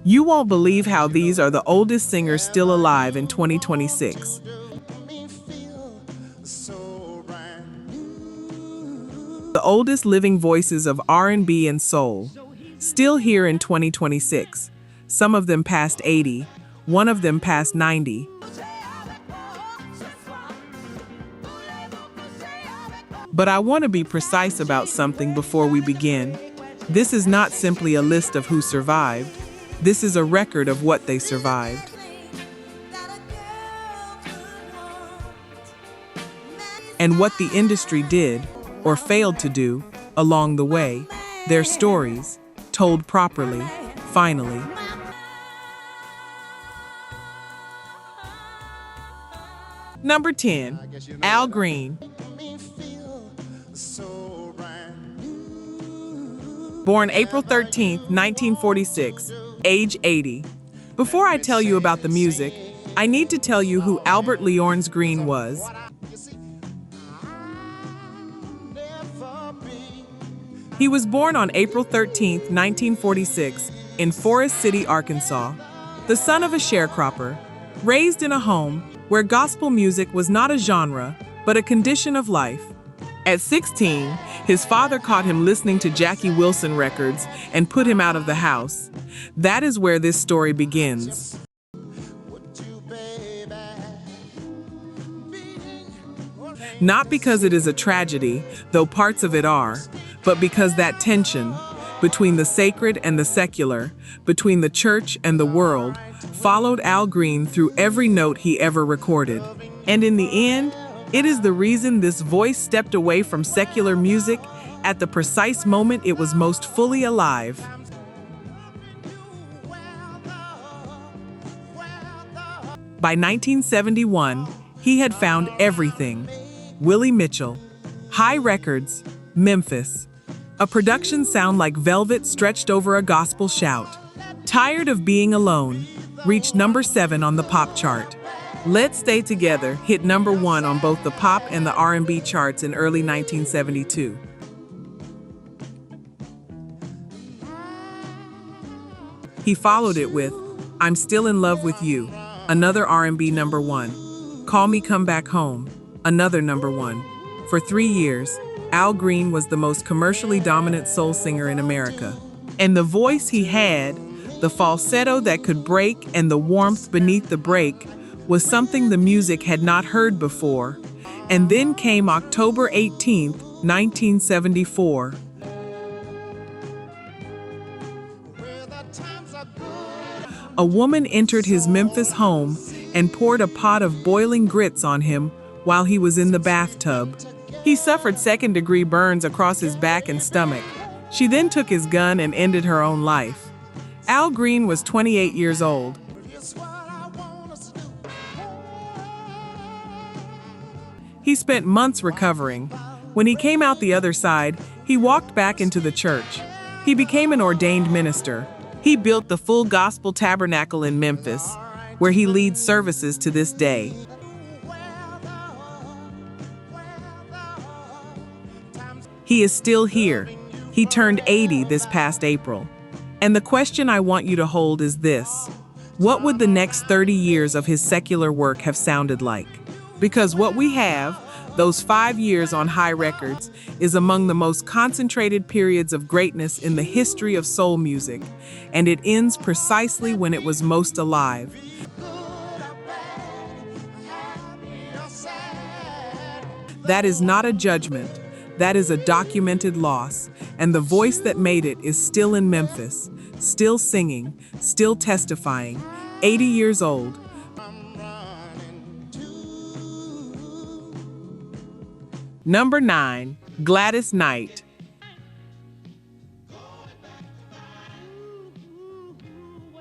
You won't believe how these are the oldest singers still alive in 2026. The oldest living voices of R&B and soul, still here in 2026. Some of them past 80, one of them past 90. But I want to be precise about something before we begin. This is not simply a list of who survived. This is a record of what they survived. And what the industry did, or failed to do, along the way. Their stories, told properly, finally. Number 10, Al Green. Born April 13, 1946, age 80. Before I tell you about the music, I need to tell you who Albert Leornes Green was. He was born on April 13, 1946, in Forest City, Arkansas, the son of a sharecropper, raised in a home where gospel music was not a genre, but a condition of life. At 16, his father caught him listening to Jackie Wilson records and put him out of the house. That is where this story begins. Not because it is a tragedy, though parts of it are, but because that tension between the sacred and the secular, between the church and the world, followed Al Green through every note he ever recorded. And in the end, it is the reason this voice stepped away from secular music at the precise moment it was most fully alive. By 1971, he had found everything. Willie Mitchell, High Records, Memphis. A production sound like velvet stretched over a gospel shout. Tired of Being Alone reached number 7 on the pop chart. Let's Stay Together hit number 1 on both the pop and the R&B charts in early 1972. He followed it with I'm Still in Love with You, another R&B number 1. Call Me Come Back Home, another number 1. For 3 years, Al Green was the most commercially dominant soul singer in America. And the voice he had, the falsetto that could break and the warmth beneath the break, was something the music had not heard before. And then came October 18, 1974. A woman entered his Memphis home and poured a pot of boiling grits on him while he was in the bathtub. He suffered second-degree burns across his back and stomach. She then took his gun and ended her own life. Al Green was 28 years old. He spent months recovering. When he came out the other side, he walked back into the church. He became an ordained minister. He built the Full Gospel Tabernacle in Memphis, where he leads services to this day. He is still here. He turned 80 this past April. And the question I want you to hold is this: what would the next 30 years of his secular work have sounded like? Because what we have, those 5 years on High Records, is among the most concentrated periods of greatness in the history of soul music, and it ends precisely when it was most alive. That is not a judgment. That is a documented loss, and the voice that made it is still in Memphis, still singing, still testifying, 80 years old. Number 9, Gladys Knight.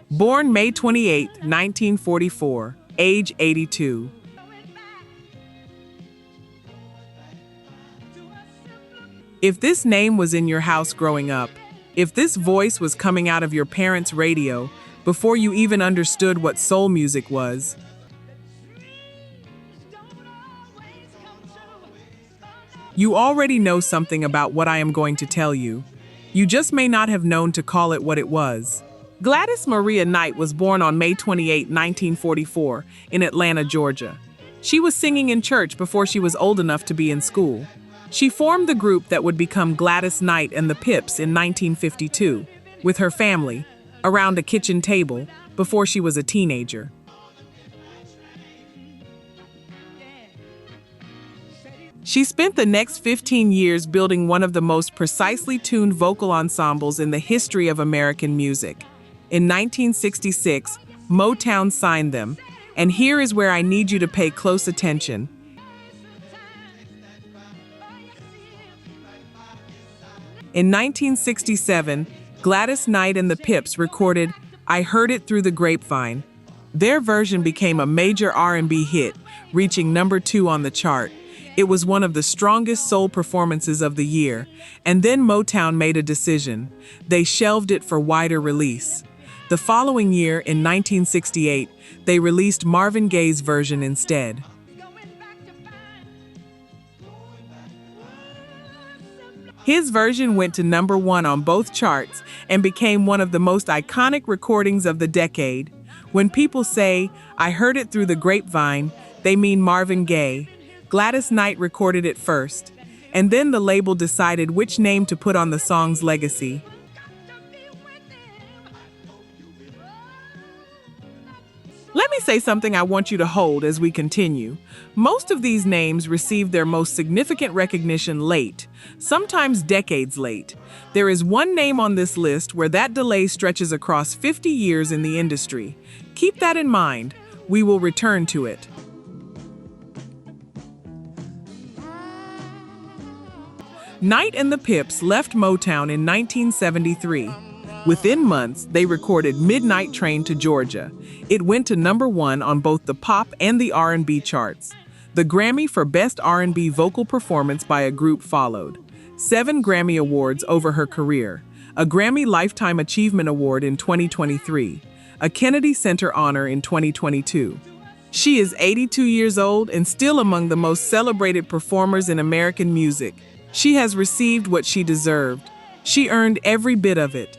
Born May 28, 1944, age 82. If this name was in your house growing up, if this voice was coming out of your parents' radio before you even understood what soul music was, you already know something about what I am going to tell you. You just may not have known to call it what it was. Gladys Maria Knight was born on May 28, 1944, in Atlanta, Georgia. She was singing in church before she was old enough to be in school. She formed the group that would become Gladys Knight and the Pips in 1952, with her family, around a kitchen table, before she was a teenager. She spent the next 15 years building one of the most precisely tuned vocal ensembles in the history of American music. In 1966, Motown signed them, and here is where I need you to pay close attention. In 1967, Gladys Knight and the Pips recorded "I Heard It Through the Grapevine." Their version became a major R&B hit, reaching number 2 on the chart. It was one of the strongest soul performances of the year, and then Motown made a decision. They shelved it for wider release. The following year, in 1968, they released Marvin Gaye's version instead. His version went to number 1 on both charts and became one of the most iconic recordings of the decade. When people say, "I heard it through the grapevine," they mean Marvin Gaye. Gladys Knight recorded it first, and then the label decided which name to put on the song's legacy. Let me say something I want you to hold as we continue. Most of these names received their most significant recognition late, sometimes decades late. There is one name on this list where that delay stretches across 50 years in the industry. Keep that in mind. We will return to it. Knight and the Pips left Motown in 1973. Within months, they recorded "Midnight Train to Georgia." It went to number 1 on both the pop and the R&B charts. The Grammy for Best R&B Vocal Performance by a Group followed. 7 Grammy Awards over her career. A Grammy Lifetime Achievement Award in 2023. A Kennedy Center honor in 2022. She is 82 years old and still among the most celebrated performers in American music. She has received what she deserved. She earned every bit of it.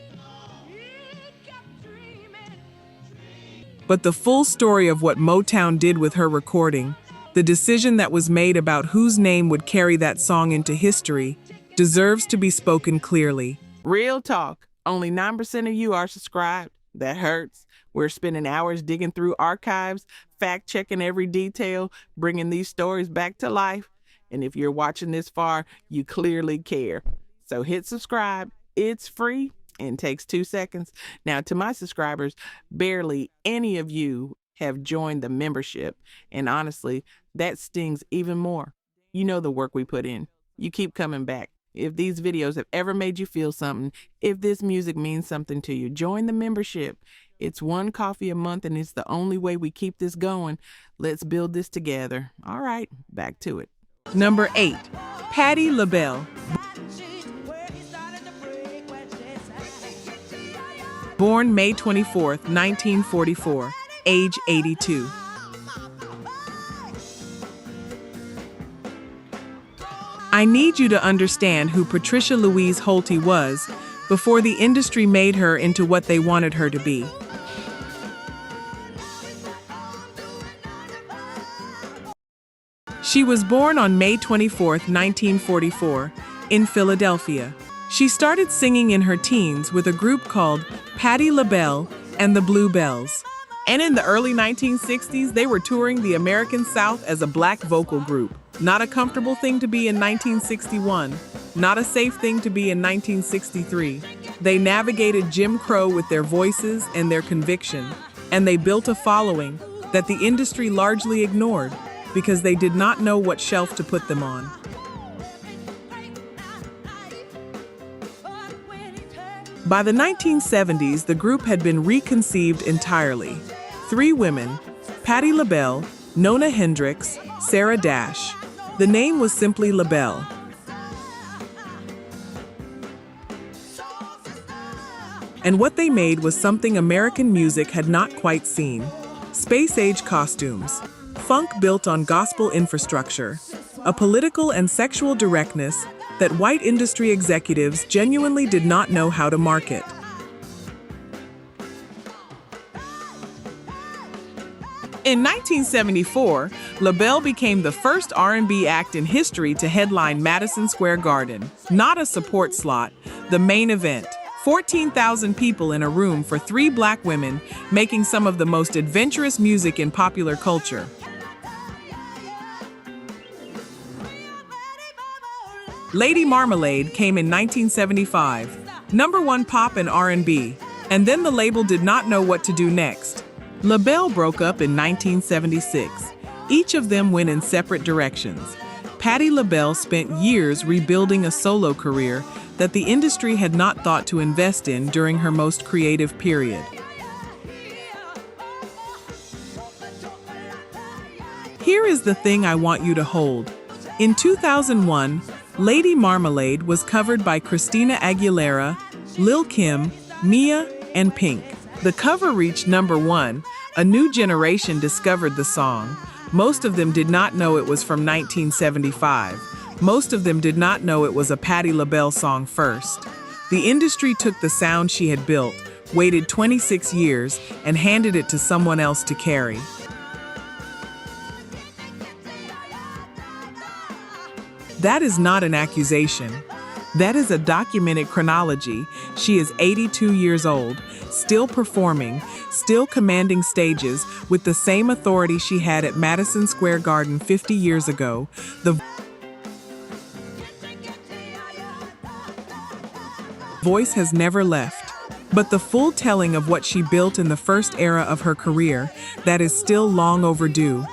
But the full story of what Motown did with her recording, the decision that was made about whose name would carry that song into history, deserves to be spoken clearly. Real talk, only 9% of you are subscribed. That hurts. We're spending hours digging through archives, fact-checking every detail, bringing these stories back to life. And if you're watching this far, you clearly care. So hit subscribe. It's free and takes 2 seconds. Now, to my subscribers, barely any of you have joined the membership. And honestly, that stings even more. You know the work we put in. You keep coming back. If these videos have ever made you feel something, if this music means something to you, join the membership. It's $1 coffee a month, and it's the only way we keep this going. Let's build this together. All right, back to it. Number 8, Patti LaBelle. Born May 24, 1944, age 82. I need you to understand who Patricia Louise Holty was before the industry made her into what they wanted her to be. She was born on May 24, 1944, in Philadelphia. She started singing in her teens with a group called Patti LaBelle and the Bluebells. And in the early 1960s, they were touring the American South as a black vocal group. Not a comfortable thing to be in 1961. Not a safe thing to be in 1963. They navigated Jim Crow with their voices and their conviction, and they built a following that the industry largely ignored because they did not know what shelf to put them on. By the 1970s, the group had been reconceived entirely. 3 women, Patti LaBelle, Nona Hendrix, Sarah Dash. The name was simply LaBelle. And what they made was something American music had not quite seen. Space-age costumes, funk built on gospel infrastructure, a political and sexual directness that white industry executives genuinely did not know how to market. In 1974, LaBelle became the first R&B act in history to headline Madison Square Garden. Not a support slot, the main event. 14,000 people in a room for 3 black women, making some of the most adventurous music in popular culture. Lady Marmalade came in 1975, #1 pop and R&B, and then the label did not know what to do next. LaBelle broke up in 1976. Each of them went in separate directions. Patti LaBelle spent years rebuilding a solo career that the industry had not thought to invest in during her most creative period. Here is the thing I want you to hold. In 2001, Lady Marmalade was covered by Christina Aguilera, Lil' Kim, Mia, and Pink. The cover reached #1. A new generation discovered the song. Most of them did not know it was from 1975. Most of them did not know it was a Patti LaBelle song first. The industry took the sound she had built, waited 26 years, and handed it to someone else to carry. That is not an accusation. That is a documented chronology. She is 82 years old, still performing, still commanding stages with the same authority she had at Madison Square Garden 50 years ago. The voice has never left. But the full telling of what she built in the first era of her career, that is still long overdue.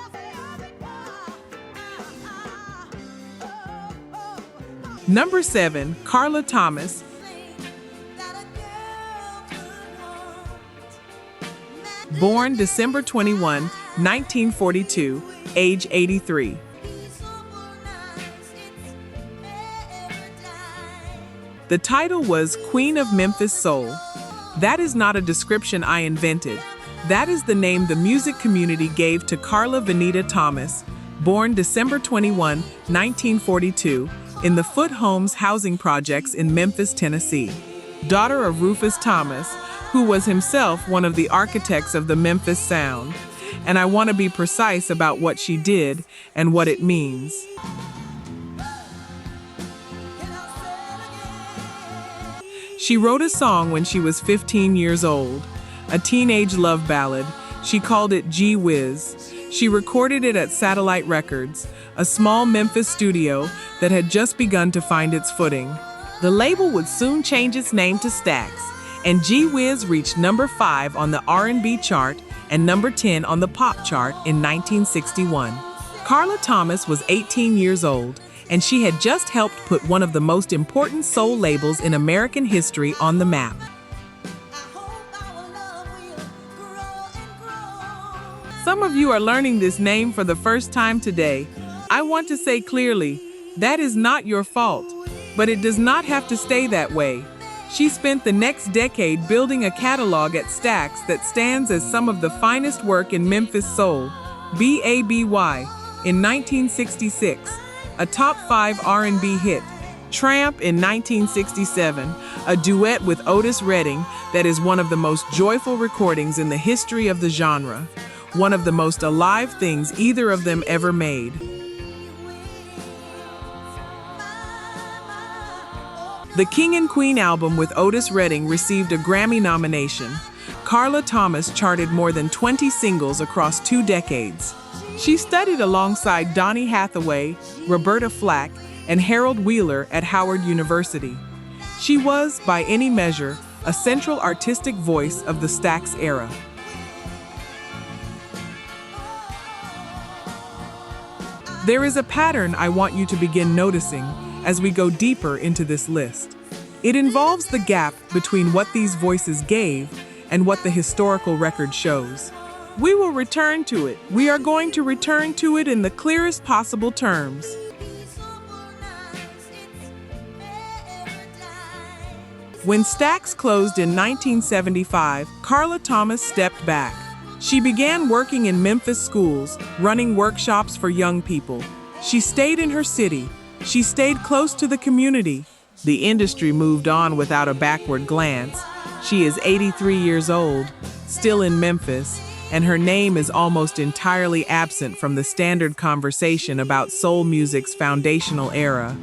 Number 7, Carla Thomas. Born December 21, 1942, age 83. The title was Queen of Memphis Soul. That is not a description I invented. That is the name the music community gave to Carla Venita Thomas, born December 21, 1942, in the Foot Homes housing projects in Memphis, Tennessee. Daughter of Rufus Thomas, who was himself one of the architects of the Memphis sound. And I want to be precise about what she did and what it means. She wrote a song when she was 15 years old, a teenage love ballad. She called it Gee Whiz. She recorded it at Satellite Records, a small Memphis studio that had just begun to find its footing. The label would soon change its name to Stax, and Gee Whiz reached number 5 on the R&B chart and number 10 on the pop chart in 1961. Carla Thomas was 18 years old, and she had just helped put one of the most important soul labels in American history on the map. Some of you are learning this name for the first time today. I want to say clearly, that is not your fault, but it does not have to stay that way. She spent the next decade building a catalog at Stax that stands as some of the finest work in Memphis soul. B.A.B.Y. in 1966, a top 5 R&B hit. Tramp in 1967, a duet with Otis Redding that is one of the most joyful recordings in the history of the genre. One of the most alive things either of them ever made. The King and Queen album with Otis Redding received a Grammy nomination. Carla Thomas charted more than 20 singles across 2 decades. She studied alongside Donny Hathaway, Roberta Flack, and Harold Wheeler at Howard University. She was, by any measure, a central artistic voice of the Stax era. There is a pattern I want you to begin noticing as we go deeper into this list. It involves the gap between what these voices gave and what the historical record shows. We will return to it. We are going to return to it in the clearest possible terms. When Stax closed in 1975, Carla Thomas stepped back. She began working in Memphis schools, running workshops for young people. She stayed in her city. She stayed close to the community. The industry moved on without a backward glance. She is 83 years old, still in Memphis, and her name is almost entirely absent from the standard conversation about soul music's foundational era.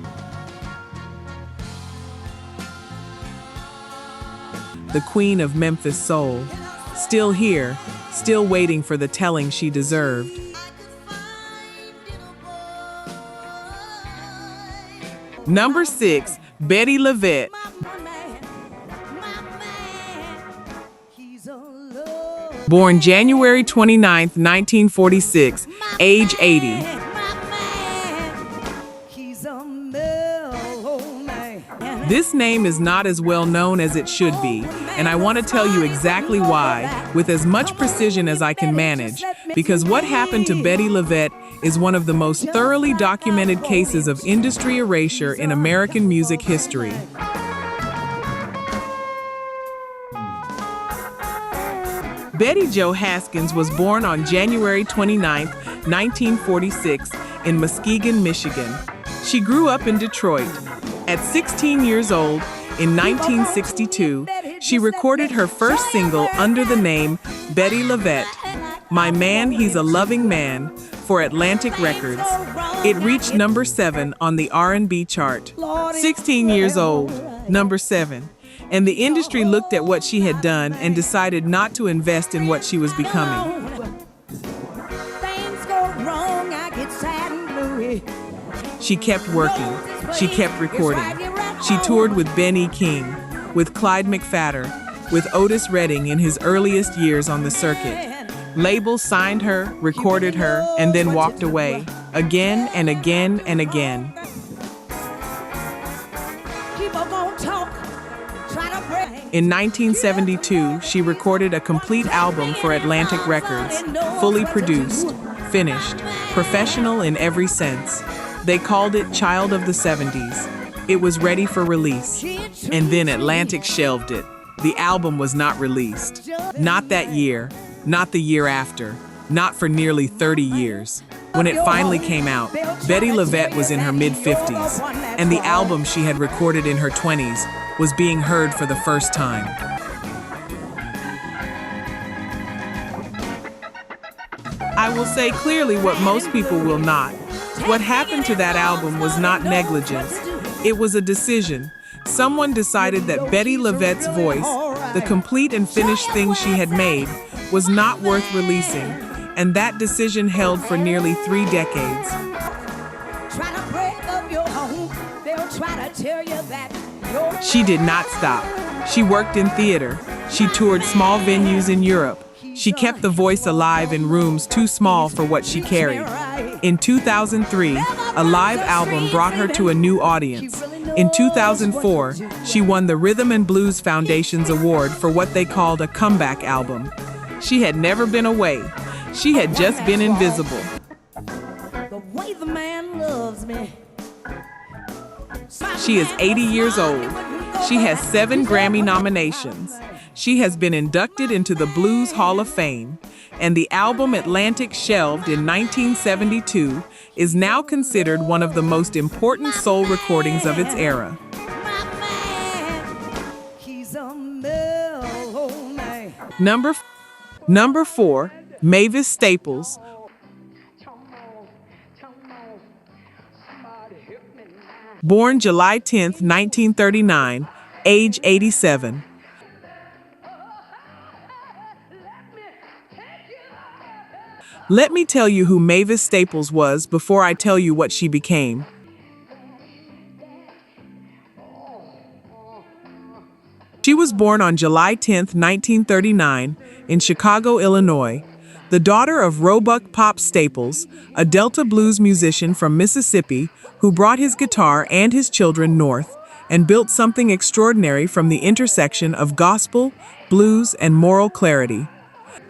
The Queen of Memphis Soul, still here, still waiting for the telling she deserved. Number 6, Bettye LaVette. Born January 29, 1946, age 80. This name is not as well known as it should be, and I want to tell you exactly why, with as much precision as I can manage, because what happened to Bettye LaVette is one of the most thoroughly documented cases of industry erasure in American music history. Betty Jo Haskins was born on January 29, 1946, in Muskegon, Michigan. She grew up in Detroit. At 16 years old, in 1962, she recorded her first single under the name Bettye LaVette, My Man, He's a Loving Man, for Atlantic Records. It reached number 7 on the R&B chart. 16 years old, number 7. And the industry looked at what she had done and decided not to invest in what she was becoming. She kept working. She kept recording. She toured with Ben E. King, with Clyde McPhatter, with Otis Redding in his earliest years on the circuit. Labels signed her, recorded her, and then walked away, again and again and again. In 1972, she recorded a complete album for Atlantic Records, fully produced, finished, professional in every sense. They called it Child of the 70s. It was ready for release. And then Atlantic shelved it. The album was not released. Not that year, not the year after, not for nearly 30 years. When it finally came out, Bettye LaVette was in her mid-50s, and the album she had recorded in her 20s was being heard for the first time. I will say clearly what most people will not. What happened to that album was not negligence. It was a decision. Someone decided that Bettye LaVette's voice, the complete and finished thing she had made, was not worth releasing, and that decision held for nearly 3 decades. She did not stop. She worked in theater. She toured small venues in Europe. She kept the voice alive in rooms too small for what she carried. In 2003, a live album brought her to a new audience. In 2004, she won the Rhythm and Blues Foundation's award for what they called a comeback album. She had never been away. She had just been invisible. The way the man loves me. She is 80 years old. She has 7 Grammy nominations. She has been inducted into the Blues Hall of Fame, and the album Atlantic, shelved in 1972, is now considered one of the most important soul recordings of its era. Number 4, Mavis Staples. Born July 10, 1939, age 87. Let me tell you who Mavis Staples was before I tell you what she became. She was born on July 10, 1939, in Chicago, Illinois, the daughter of Roebuck Pop Staples, a Delta blues musician from Mississippi who brought his guitar and his children north and built something extraordinary from the intersection of gospel, blues, and moral clarity.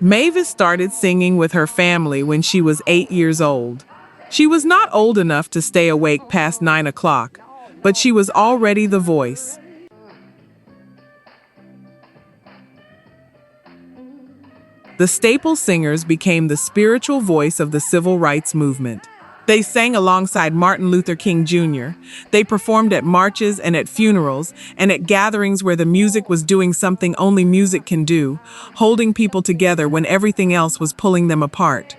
Mavis started singing with her family when she was 8 years old. She was not old enough to stay awake past 9 o'clock, but she was already the voice. The Staples singers became the spiritual voice of the civil rights movement. They sang alongside Martin Luther King Jr. They performed at marches and at funerals and at gatherings where the music was doing something only music can do, holding people together when everything else was pulling them apart.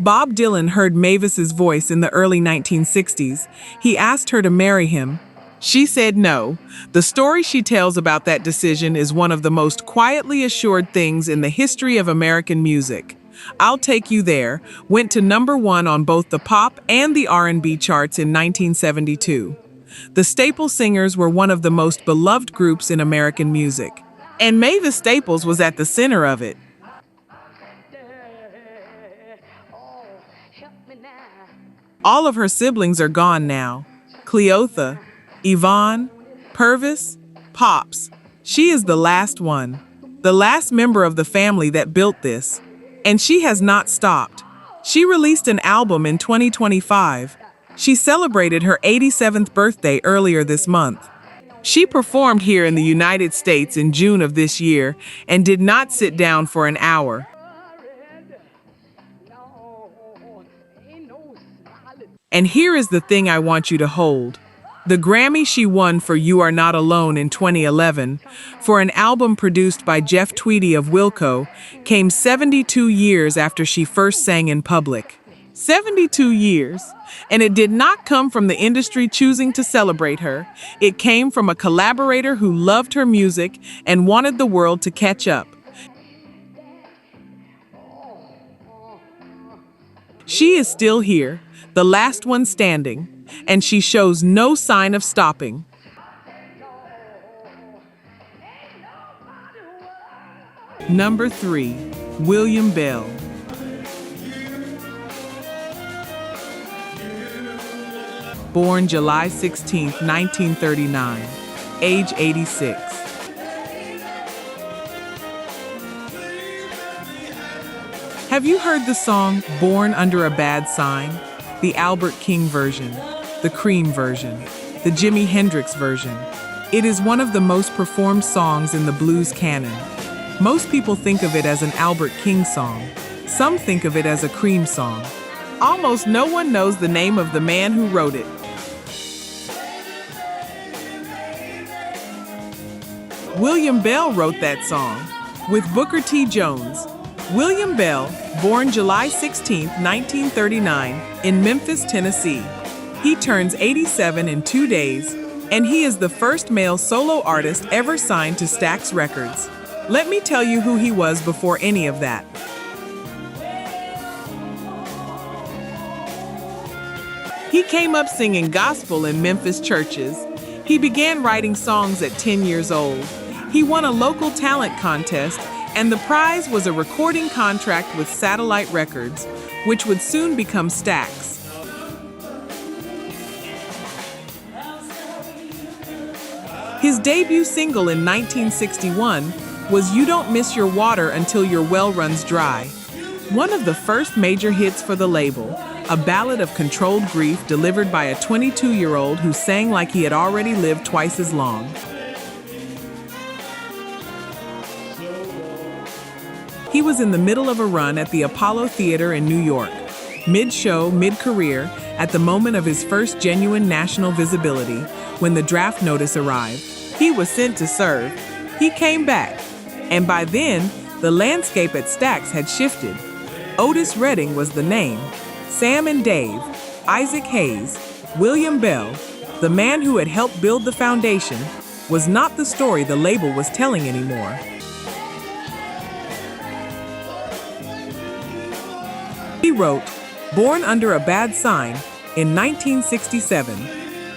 Bob Dylan heard Mavis's voice in the early 1960s. He asked her to marry him. She said no. The story she tells about that decision is one of the most quietly assured things in the history of American music. I'll Take You There went to #1 on both the pop and the R&B charts in 1972. The Staples singers were one of the most beloved groups in American music, and Mavis Staples was at the center of it. All of her siblings are gone now. Cleotha, Yvonne, Purvis, Pops. She is the last one, the last member of the family that built this. And she has not stopped. She released an album in 2025. She celebrated her 87th birthday earlier this month. She performed here in the United States in June of this year and did not sit down for an hour. And here is the thing I want you to hold. The Grammy she won for You Are Not Alone in 2011, for an album produced by Jeff Tweedy of Wilco, came 72 years after she first sang in public. 72 years. And it did not come from the industry choosing to celebrate her. It came from a collaborator who loved her music and wanted the world to catch up. She is still here, the last one standing, and she shows no sign of stopping. Number 3, William Bell. Born July 16, 1939, age 86. Have you heard the song Born Under a Bad Sign? The Albert King version, the Cream version, the Jimi Hendrix version. It is one of the most performed songs in the blues canon. Most people think of it as an Albert King song. Some think of it as a Cream song. Almost no one knows the name of the man who wrote it. William Bell wrote that song with Booker T. Jones. William Bell, born July 16, 1939, in Memphis, Tennessee. He turns 87 in 2 days, and he is the first male solo artist ever signed to Stax Records. Let me tell you who he was before any of that. He came up singing gospel in Memphis churches. He began writing songs at 10 years old. He won a local talent contest, and the prize was a recording contract with Satellite Records, which would soon become Stax. His debut single in 1961 was You Don't Miss Your Water Until Your Well Runs Dry, one of the first major hits for the label, a ballad of controlled grief delivered by a 22-year-old who sang like he had already lived twice as long. He was in the middle of a run at the Apollo Theater in New York, mid-show, mid-career, at the moment of his first genuine national visibility, when the draft notice arrived. He was sent to serve. He came back, and by then, the landscape at Stax had shifted. Otis Redding was the name. Sam and Dave, Isaac Hayes, William Bell, the man who had helped build the foundation, was not the story the label was telling anymore. He wrote Born Under a Bad Sign in 1967.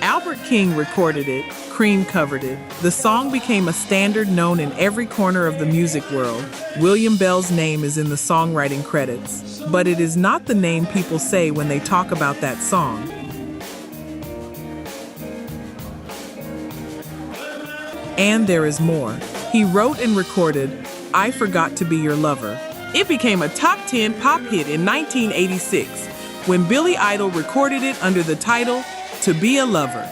Albert King recorded it, Cream covered it. The song became a standard known in every corner of the music world. William Bell's name is in the songwriting credits, but it is not the name people say when they talk about that song. And there is more. He wrote and recorded I Forgot to Be Your Lover. It became a top 10 pop hit in 1986 when Billy Idol recorded it under the title To Be a Lover.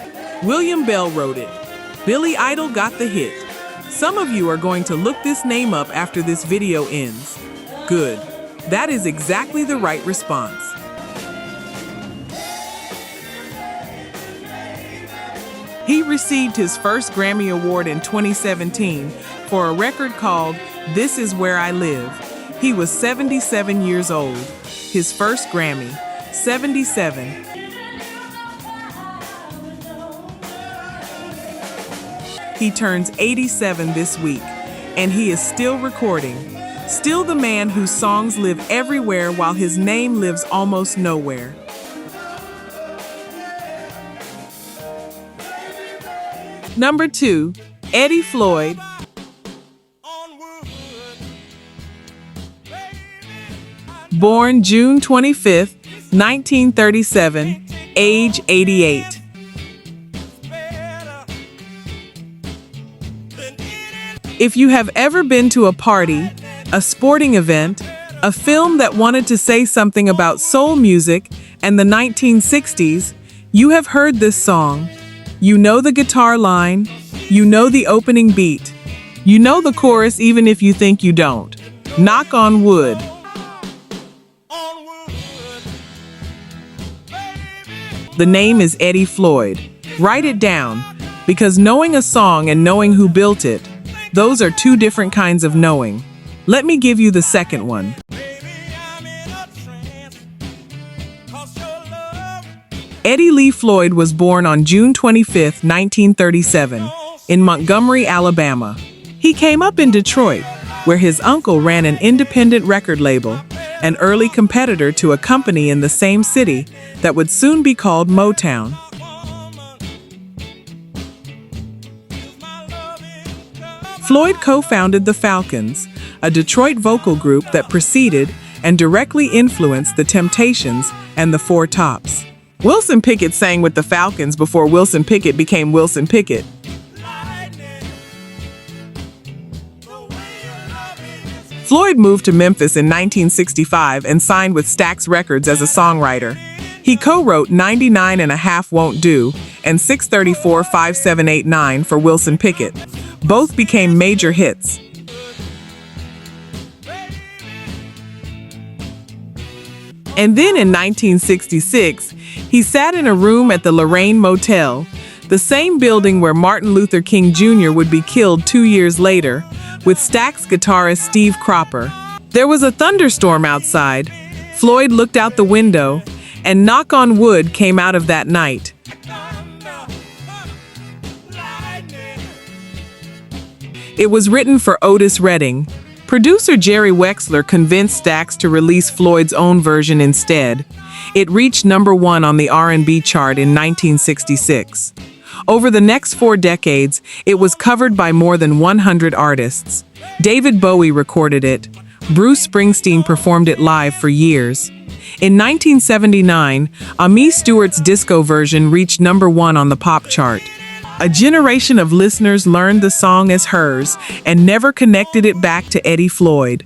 William Bell wrote it. Billy Idol got the hit. Some of you are going to look this name up after this video ends. Good. That is exactly the right response. He received his first Grammy Award in 2017 for a record called This Is Where I Live. He was 77 years old. His first Grammy, 77. He turns 87 this week, and he is still recording. Still the man whose songs live everywhere while his name lives almost nowhere. Number 2, Eddie Floyd. Born June 25th, 1937, age 88. If you have ever been to a party, a sporting event, a film that wanted to say something about soul music and the 1960s, you have heard this song. You know the guitar line, you know the opening beat, you know the chorus even if you think you don't. Knock on wood. The name is Eddie Floyd. Write it down, because knowing a song and knowing who built it, those are two different kinds of knowing. Let me give you the second one. Eddie Lee Floyd was born on June 25, 1937, in Montgomery, Alabama. He came up in Detroit, where his uncle ran an independent record label, an early competitor to a company in the same city that would soon be called Motown. Floyd co-founded the Falcons, a Detroit vocal group that preceded and directly influenced the Temptations and the Four Tops. Wilson Pickett sang with the Falcons before Wilson Pickett became Wilson Pickett. Floyd moved to Memphis in 1965 and signed with Stax Records as a songwriter. He co-wrote 99 and a Half Won't Do and 634-5789 for Wilson Pickett. Both became major hits. And then in 1966, he sat in a room at the Lorraine Motel, the same building where Martin Luther King Jr. would be killed 2 years later, with Stax guitarist Steve Cropper. There was a thunderstorm outside. Floyd looked out the window, and Knock on Wood came out of that night. It was written for Otis Redding. Producer Jerry Wexler convinced Stax to release Floyd's own version instead. It reached number 1 on the R&B chart in 1966. Over the next 4 decades, it was covered by more than 100 artists. David Bowie recorded it. Bruce Springsteen performed it live for years. In 1979, Amie Stewart's disco version reached number 1 on the pop chart. A generation of listeners learned the song as hers and never connected it back to Eddie Floyd.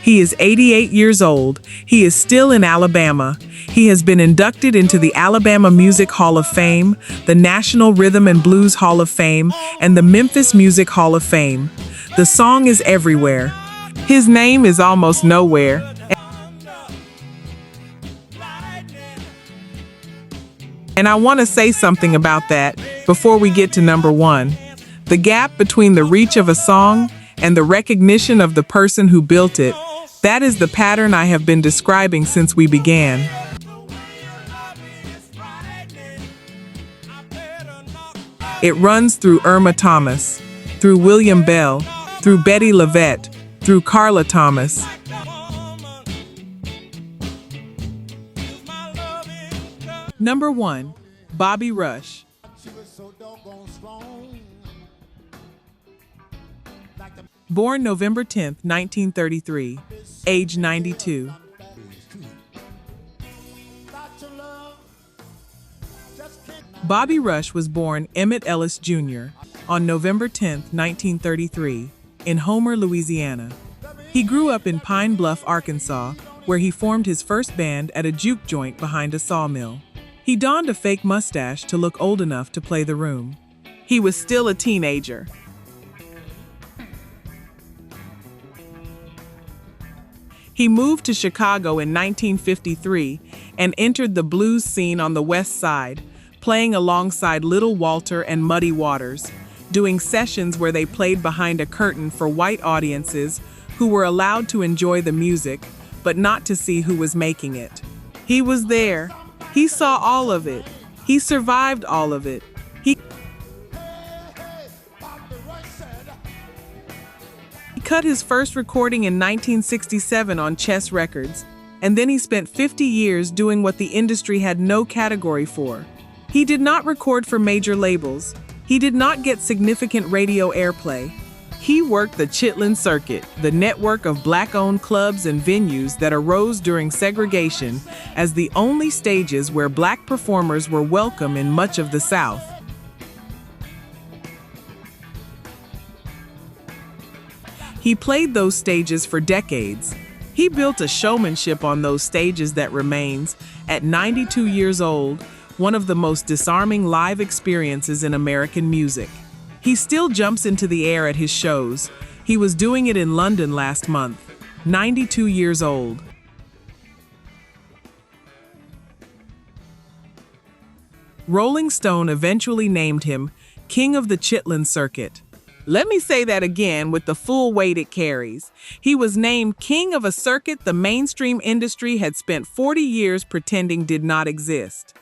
He is 88 years old. He is still in Alabama. He has been inducted into the Alabama Music Hall of Fame, the National Rhythm and Blues Hall of Fame, and the Memphis Music Hall of Fame. The song is everywhere. His name is almost nowhere. And I want to say something about that before we get to number 1. The gap between the reach of a song and the recognition of the person who built it, that is the pattern I have been describing since we began. It runs through Irma Thomas, through William Bell, through Bettye LaVette, through Carla Thomas. Number 1, Bobby Rush. Born November 10, 1933, age 92. Bobby Rush was born Emmett Ellis Jr. on November 10, 1933, in Homer, Louisiana. He grew up in Pine Bluff, Arkansas, where he formed his first band at a juke joint behind a sawmill. He donned a fake mustache to look old enough to play the room. He was still a teenager. He moved to Chicago in 1953 and entered the blues scene on the West Side, playing alongside Little Walter and Muddy Waters, doing sessions where they played behind a curtain for white audiences who were allowed to enjoy the music, but not to see who was making it. He was there. He saw all of it. He survived all of it. He cut his first recording in 1967 on Chess Records, and then he spent 50 years doing what the industry had no category for. He did not record for major labels. He did not get significant radio airplay. He worked the Chitlin Circuit, the network of black-owned clubs and venues that arose during segregation as the only stages where black performers were welcome in much of the South. He played those stages for decades. He built a showmanship on those stages that remains, at 92 years old, one of the most disarming live experiences in American music. He still jumps into the air at his shows. He was doing it in London last month, 92 years old. Rolling Stone eventually named him King of the Chitlin Circuit. Let me say that again with the full weight it carries. He was named king of a circuit the mainstream industry had spent 40 years pretending did not exist.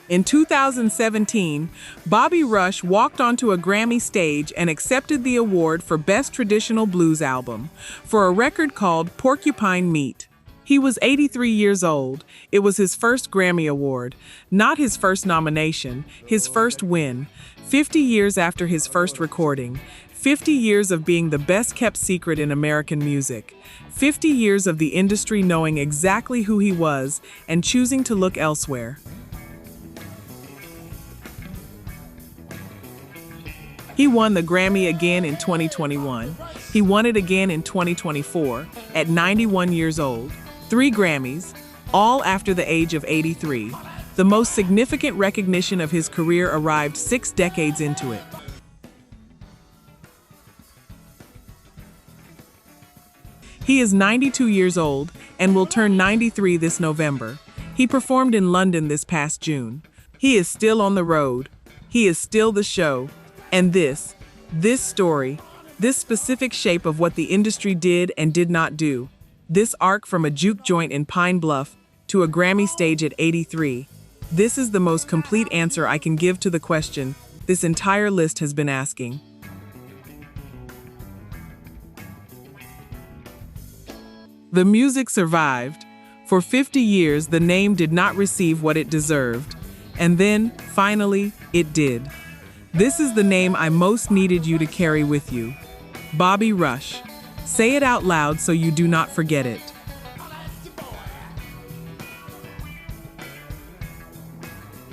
In 2017, Bobby Rush walked onto a Grammy stage and accepted the award for Best Traditional Blues Album for a record called Porcupine Meat. He was 83 years old. It was his first Grammy Award, not his first nomination, his first win. 50 years after his first recording, 50 years of being the best-kept secret in American music, 50 years of the industry knowing exactly who he was and choosing to look elsewhere. He won the Grammy again in 2021. He won it again in 2024, at 91 years old. 3 Grammys, all after the age of 83. The most significant recognition of his career arrived 6 decades into it. He is 92 years old and will turn 93 this November. He performed in London this past June. He is still on the road. He is still the show. And this story, this specific shape of what the industry did and did not do, this arc from a juke joint in Pine Bluff to a Grammy stage at 83, this is the most complete answer I can give to the question this entire list has been asking. The music survived. For 50 years, the name did not receive what it deserved. And then, finally, it did. This is the name I most needed you to carry with you. Bobby Rush. Say it out loud so you do not forget it.